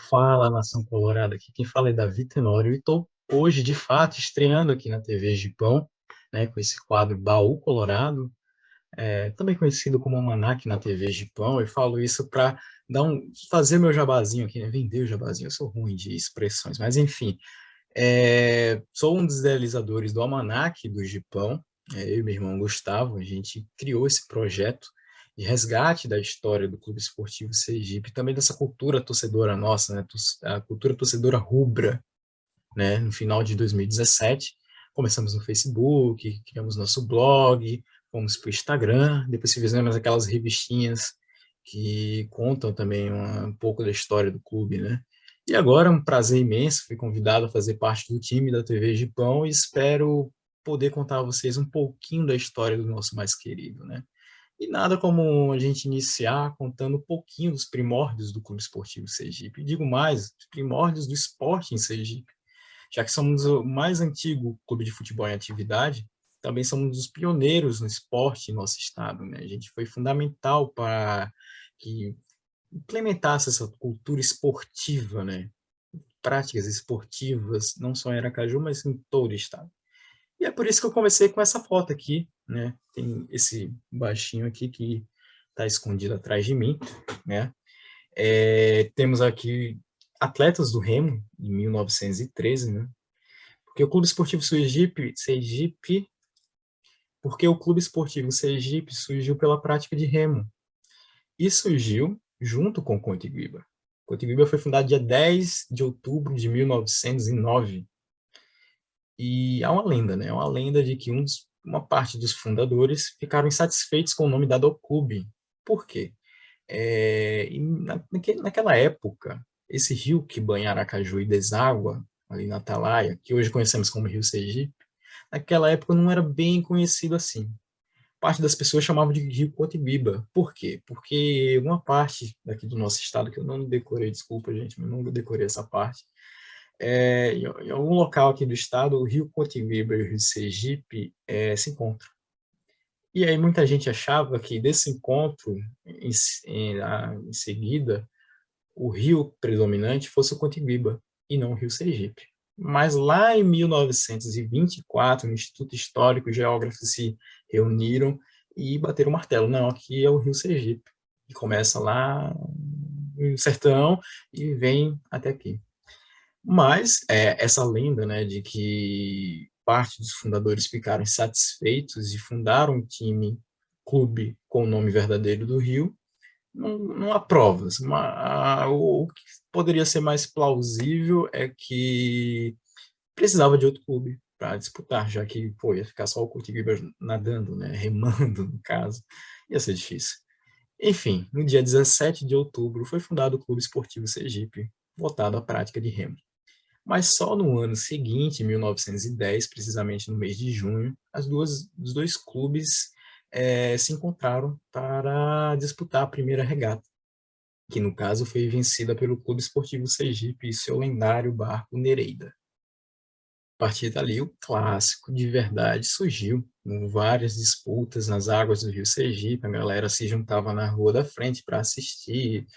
Fala, nação colorada, aqui quem fala é Davi Tenório e estou hoje, de fato, estreando aqui na TV Gipão, né, com esse quadro Baú Colorado, também conhecido como Almanac na TV Gipão. Eu falo isso para fazer meu jabazinho aqui, né, vender o jabazinho. Eu sou ruim de expressões, mas enfim, sou um dos idealizadores do Almanac do Gipão. Eu e meu irmão Gustavo, a gente criou esse projeto de resgate da história do Clube Esportivo Sergipe, também dessa cultura torcedora nossa, né, a cultura torcedora rubra, né, no final de 2017. Começamos no Facebook, criamos nosso blog, fomos para o Instagram, depois fizemos aquelas revistinhas que contam também um pouco da história do clube, né? E agora é um prazer imenso, fui convidado a fazer parte do time da TV Gipão e espero poder contar a vocês um pouquinho da história do nosso mais querido, né? E nada como a gente iniciar contando um pouquinho dos primórdios do Clube Esportivo Sergipe. E digo mais, os primórdios do esporte em Sergipe. Já que somos o mais antigo clube de futebol em atividade, também somos os pioneiros no esporte em nosso estado, né? A gente foi fundamental para que implementasse essa cultura esportiva, né? Práticas esportivas, não só em Aracaju, mas em todo o estado. E é por isso que eu comecei com essa foto aqui, né? Tem esse baixinho aqui que está escondido atrás de mim, né? Temos aqui atletas do Remo, em 1913, né? Porque o Clube Esportivo porque o Clube Esportivo Sergipe surgiu pela prática de remo e surgiu junto com o Contiguiba. O Contiguiba foi fundado dia 10 de outubro de 1909 e há uma lenda, né? Uma lenda de que uma parte dos fundadores ficaram insatisfeitos com o nome dado ao clube. Por quê? Naquela época, esse rio que banha Aracaju e deságua ali na Atalaia, que hoje conhecemos como Rio Sergipe, naquela época não era bem conhecido assim. Parte das pessoas chamavam de Rio Cotibiba. Por quê? Porque uma parte daqui do nosso estado, que eu não decorei, desculpa, gente, mas não decorei essa parte, em algum local aqui do estado, o Rio Cotibiba e o Rio Sergipe se encontram. E aí muita gente achava que desse encontro, em seguida, o rio predominante fosse o Cotibiba e não o Rio Sergipe. Mas lá em 1924, no Instituto Histórico, geógrafos se reuniram e bateram o martelo. Não, aqui é o Rio Sergipe. E começa lá no sertão e vem até aqui. Mas essa lenda, né, de que parte dos fundadores ficaram insatisfeitos e fundaram um clube com o nome verdadeiro do Rio, não há provas. O que poderia ser mais plausível é que precisava de outro clube para disputar, já que pô, ia ficar só o Curitiba nadando, né, remando, no caso, ia ser difícil. Enfim, no dia 17 de outubro foi fundado o Clube Esportivo Sergipe, voltado à prática de remo. Mas só no ano seguinte, em 1910, precisamente no mês de junho, os dois clubes se encontraram para disputar a primeira regata, que no caso foi vencida pelo Clube Esportivo Sergipe e seu lendário barco Nereida. A partir dali, o clássico de verdade surgiu, com várias disputas nas águas do Rio Sergipe, a galera se juntava na rua da frente para assistir,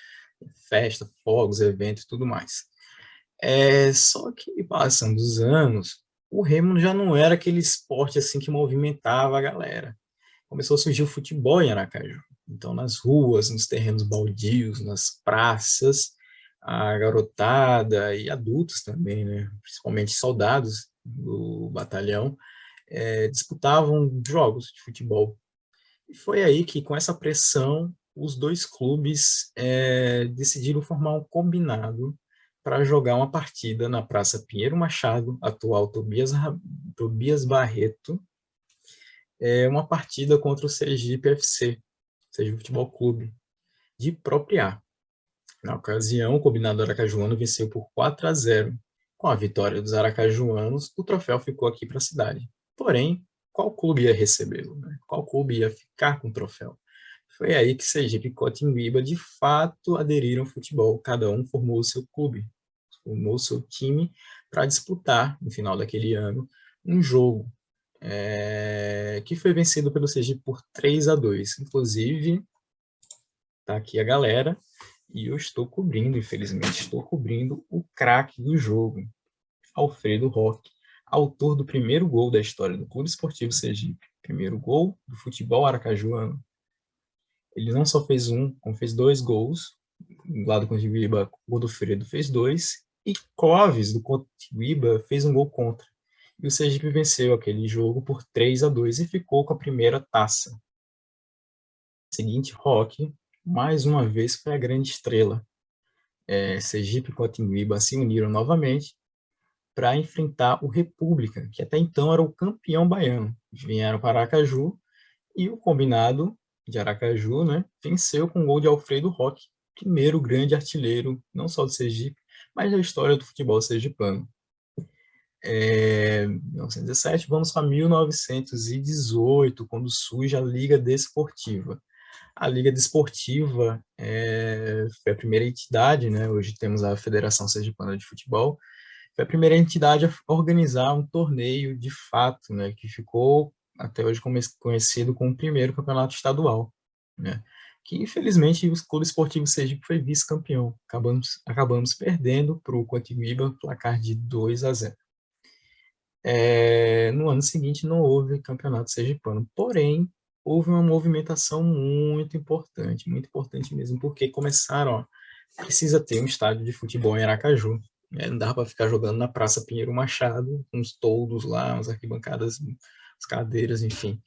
festa, fogos, eventos e tudo mais. Só que passando os anos, o remo já não era aquele esporte assim que movimentava a galera. Começou a surgir o futebol em Aracaju. Então, nas ruas, nos terrenos baldios, nas praças, a garotada e adultos também, né, principalmente soldados do batalhão, disputavam jogos de futebol. E foi aí que, com essa pressão, os dois clubes decidiram formar um combinado para jogar uma partida na Praça Pinheiro Machado, atual Tobias Barreto, uma partida contra o Sergipe FC, Sergipe Futebol Clube, de própria A. Na ocasião, o combinado aracajuano venceu por 4-0. Com a vitória dos aracajuanos, o troféu ficou aqui para a cidade. Porém, qual clube ia recebê-lo? Né? Qual clube ia ficar com o troféu? Foi aí que Sergipe e Cotimbira, de fato, aderiram ao futebol. Cada um formou o seu clube, formou o seu time para disputar, no final daquele ano, um jogo que foi vencido pelo Sergipe por 3-2. Inclusive, tá aqui a galera, E eu estou cobrindo, infelizmente, estou cobrindo o craque do jogo, Alfredo Roque, autor do primeiro gol da história do Clube Esportivo Sergipe. Primeiro gol do futebol aracajuano. Ele não só fez um, como fez 2 gols. Lá do Contiguiba, o Godofredo fez 2. E Clóvis, do Contiguiba, fez um gol contra. E o Sergipe venceu aquele jogo por 3-2 e ficou com a primeira taça. Seguinte, Roque, mais uma vez, foi a grande estrela. Sergipe e Cotinguiba se uniram novamente para enfrentar o República, que até então era o campeão baiano. Vieram para Aracaju e o combinado de Aracaju, né, venceu com o gol de Alfredo Roque, primeiro grande artilheiro, não só do Sergipe, mas da história do futebol sergipano. 1917, vamos para 1918, quando surge a Liga Desportiva. A Liga Desportiva foi a primeira entidade, né? Hoje temos a Federação Sergipana de Futebol, foi a primeira entidade a organizar um torneio de fato, né? Que ficou até hoje conhecido como o primeiro campeonato estadual, né? Que infelizmente o Clube Esportivo Sergipe foi vice-campeão. Acabamos perdendo para o Contiguiba, placar de 2-0. No ano seguinte não houve campeonato sergipano, porém houve uma movimentação muito importante mesmo, porque começaram, precisa ter um estádio de futebol em Aracaju, né? Não dá para ficar jogando na Praça Pinheiro Machado, com os toldos lá, as arquibancadas, as cadeiras, enfim.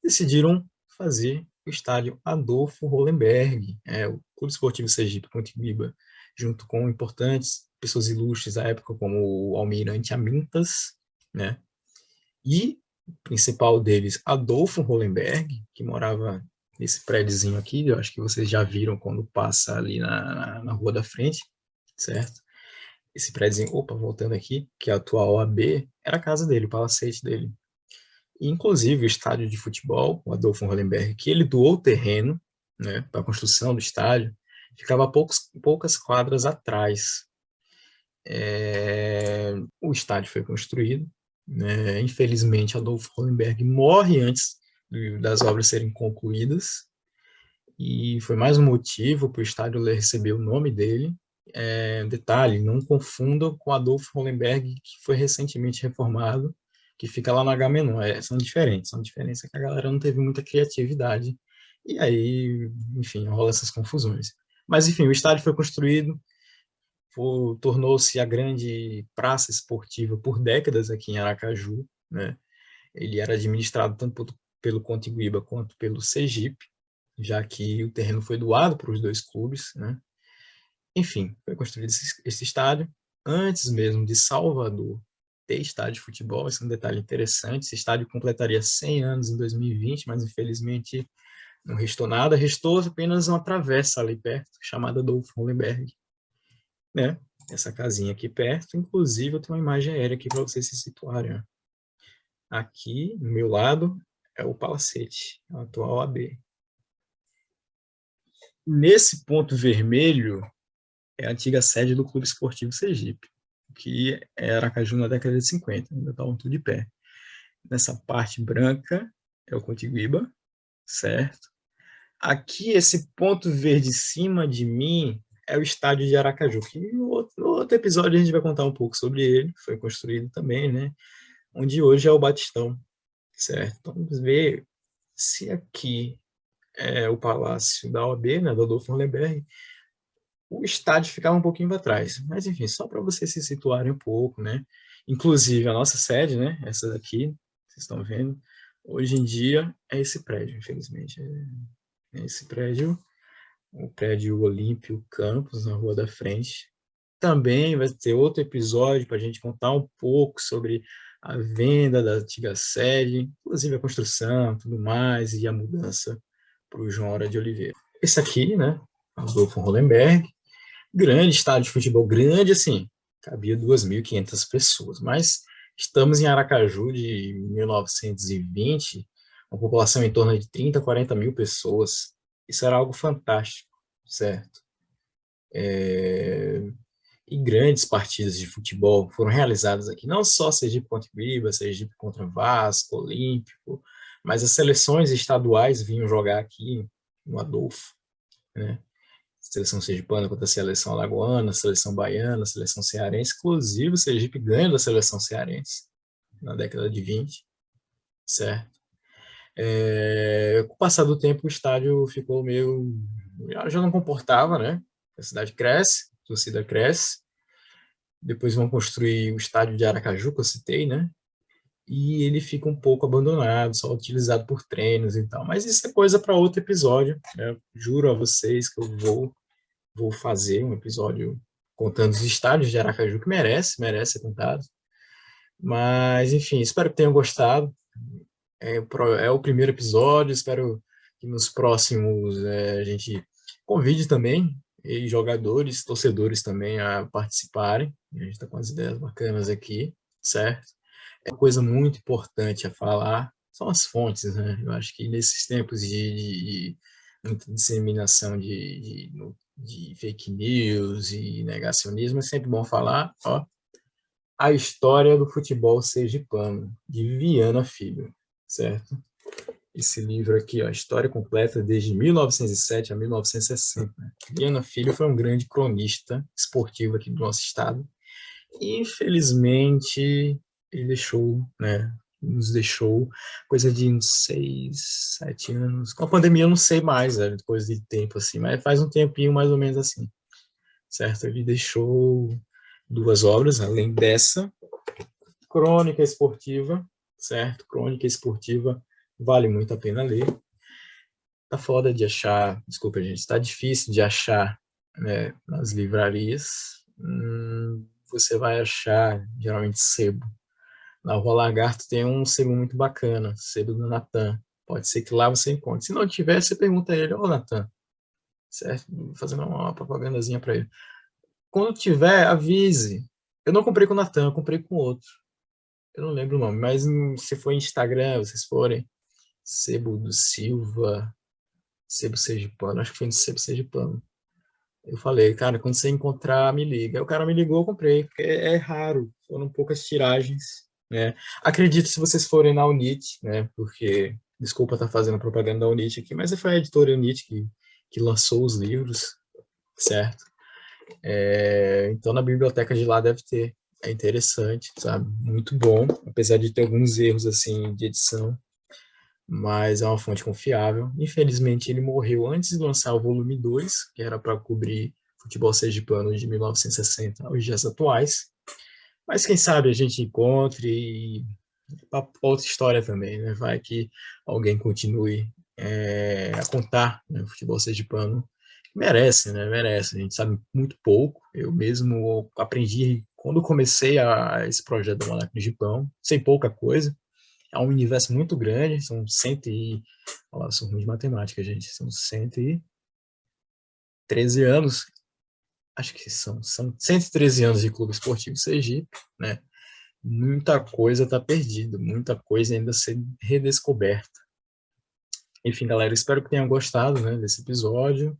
Decidiram fazer o estádio Adolfo Hollenberg, o Clube Esportivo Sergipe Contiguiba, junto com importantes pessoas ilustres da época, como o Almirante Amintas, né? E o principal deles, Adolfo Hollenberg, que morava nesse prédiozinho aqui, eu acho que vocês já viram quando passa ali na rua da frente, certo? Esse prédiozinho, opa, voltando aqui, que é a atual OAB, era a casa dele, o palacete dele. E, inclusive, o estádio de futebol, o Adolfo Hollenberg, que ele doou o terreno, né, para a construção do estádio, ficava a poucas quadras atrás. O estádio foi construído, né? Infelizmente, Adolfo Hollenberg morre antes das obras serem concluídas, e foi mais um motivo para o estádio receber o nome dele. Detalhe, não confundam com Adolfo Hollenberg, que foi recentemente reformado, que fica lá no Agamenon. São diferenças que a galera não teve muita criatividade, e aí, enfim, rola essas confusões. Mas, enfim, o estádio foi construído, tornou-se a grande praça esportiva por décadas aqui em Aracaju, né? Ele era administrado tanto pelo Contiguiba quanto pelo Sergipe, já que o terreno foi doado para os dois clubes, né? Enfim, foi construído esse estádio antes mesmo de Salvador ter estádio de futebol. Esse é um detalhe interessante. Esse estádio completaria 100 anos em 2020, mas infelizmente não restou nada. Restou apenas uma travessa ali perto, chamada Adolfo Hollenberg, né? Essa casinha aqui perto. Inclusive, eu tenho uma imagem aérea aqui para vocês se situarem. Ó. Aqui, no meu lado, é o Palacete, a atual AB. Nesse ponto vermelho é a antiga sede do Clube Esportivo Sergipe, que era Aracaju na década de 50, ainda estavam tudo de pé. Nessa parte branca é o Contiguiba, certo? Aqui, esse ponto verde em cima de mim é o estádio de Aracaju, que no outro episódio a gente vai contar um pouco sobre ele, foi construído também, né? Onde hoje é o Batistão, certo? Então, vamos ver se aqui é o Palácio da OAB, né, do Adolfo Hollenberg, o estádio ficava um pouquinho para trás. Mas, enfim, só para vocês se situarem um pouco, né? Inclusive, a nossa sede, né, essa daqui, vocês estão vendo, hoje em dia é esse prédio, infelizmente. É esse prédio, o prédio Olímpio Campos, na Rua da Frente. Também vai ter outro episódio para a gente contar um pouco sobre a venda da antiga sede, inclusive a construção, tudo mais, e a mudança para o João Hora de Oliveira. Esse aqui, né, Adolfo Hollenberg, grande estádio de futebol, grande assim, cabia 2.500 pessoas, mas estamos em Aracaju de 1920, uma população em torno de 30, 40 mil pessoas. Isso era algo fantástico, certo? E grandes partidas de futebol foram realizadas aqui, não só Sergipe contra Ibiza, Sergipe contra Vasco, Olímpico, mas as seleções estaduais vinham jogar aqui no Adolfo, né? Seleção sergipana contra a seleção alagoana, seleção baiana, seleção cearense. Inclusive, o Sergipe ganha da seleção cearense na década de 20, certo? Com o passar do tempo, o estádio ficou meio... já não comportava, né? A cidade cresce, a torcida cresce. Depois vão construir o estádio de Aracaju, que eu citei, né? E ele fica um pouco abandonado, só utilizado por treinos e tal. Mas isso é coisa para outro episódio, né? Eu juro a vocês que eu vou fazer um episódio contando os estádios de Aracaju, que merece ser contado. Mas, enfim, espero que tenham gostado. É o primeiro episódio, espero que nos próximos a gente convide também e jogadores, torcedores também a participarem. A gente está com as ideias bacanas aqui, certo? É uma coisa muito importante a falar, são as fontes, né? Eu acho que nesses tempos de muita disseminação de fake news e negacionismo, é sempre bom falar, ó, A História do Futebol Sergipano, de Viana Filho, certo? Esse livro aqui, ó, a história completa desde 1907 a 1960. Viana Filho foi um grande cronista esportivo aqui do nosso estado. E, infelizmente, ele deixou, né, nos deixou coisa de uns 6, 7 anos. Com a pandemia eu não sei mais, coisa de tempo assim, mas faz um tempinho mais ou menos assim, certo? Ele deixou 2 obras, além dessa, Crônica Esportiva, certo? Crônica Esportiva vale muito a pena ler. Tá foda de achar, desculpa gente, tá difícil de achar, né, nas livrarias. Você vai achar geralmente sebo. Na Rua Lagarto tem um sebo muito bacana, sebo do Natan. Pode ser que lá você encontre. Se não tiver, você pergunta a ele, ô Natan, certo? Fazendo uma propagandazinha para ele. Quando tiver, avise. Eu não comprei com o Natan, eu comprei com outro. Eu não lembro o nome, mas se for Instagram, vocês forem, Sebo do Silva, Sebo Sergipano, acho que foi no Sebo Sergipano. Eu falei, cara, quando você encontrar, me liga. Aí o cara me ligou, eu comprei, porque é raro, foram poucas tiragens, né? Acredito se vocês forem na Unit, né? Porque, desculpa estar fazendo propaganda da Unit aqui, mas foi a editora Unit que lançou os livros, certo? Então na biblioteca de lá deve ter. É interessante, sabe? Muito bom, apesar de ter alguns erros assim de edição, mas é uma fonte confiável. Infelizmente ele morreu antes de lançar o volume 2, que era para cobrir futebol sergipano de 1960 aos dias atuais. Mas quem sabe a gente encontre e outra história também, né? Vai que alguém continue a contar, né, o futebol sergipano. Merece, né? Merece. A gente sabe muito pouco. Eu mesmo aprendi quando comecei esse projeto do Monarca do Gipão, sei pouca coisa. É um universo muito grande, são 100 e... Olha lá, sou ruim de matemática, gente. São 113 anos, acho que são 113 anos de Clube Esportivo Sergipe, né? Muita coisa está perdida, muita coisa ainda a ser redescoberta. Enfim, galera, espero que tenham gostado, né, desse episódio.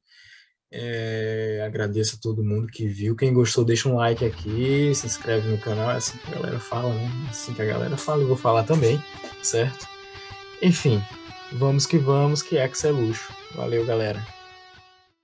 Agradeço a todo mundo que viu. Quem gostou, deixa um like aqui, se inscreve no canal. É assim que a galera fala, né? É assim que a galera fala, eu vou falar também, certo? Enfim, vamos que Hexa é luxo. Valeu, galera.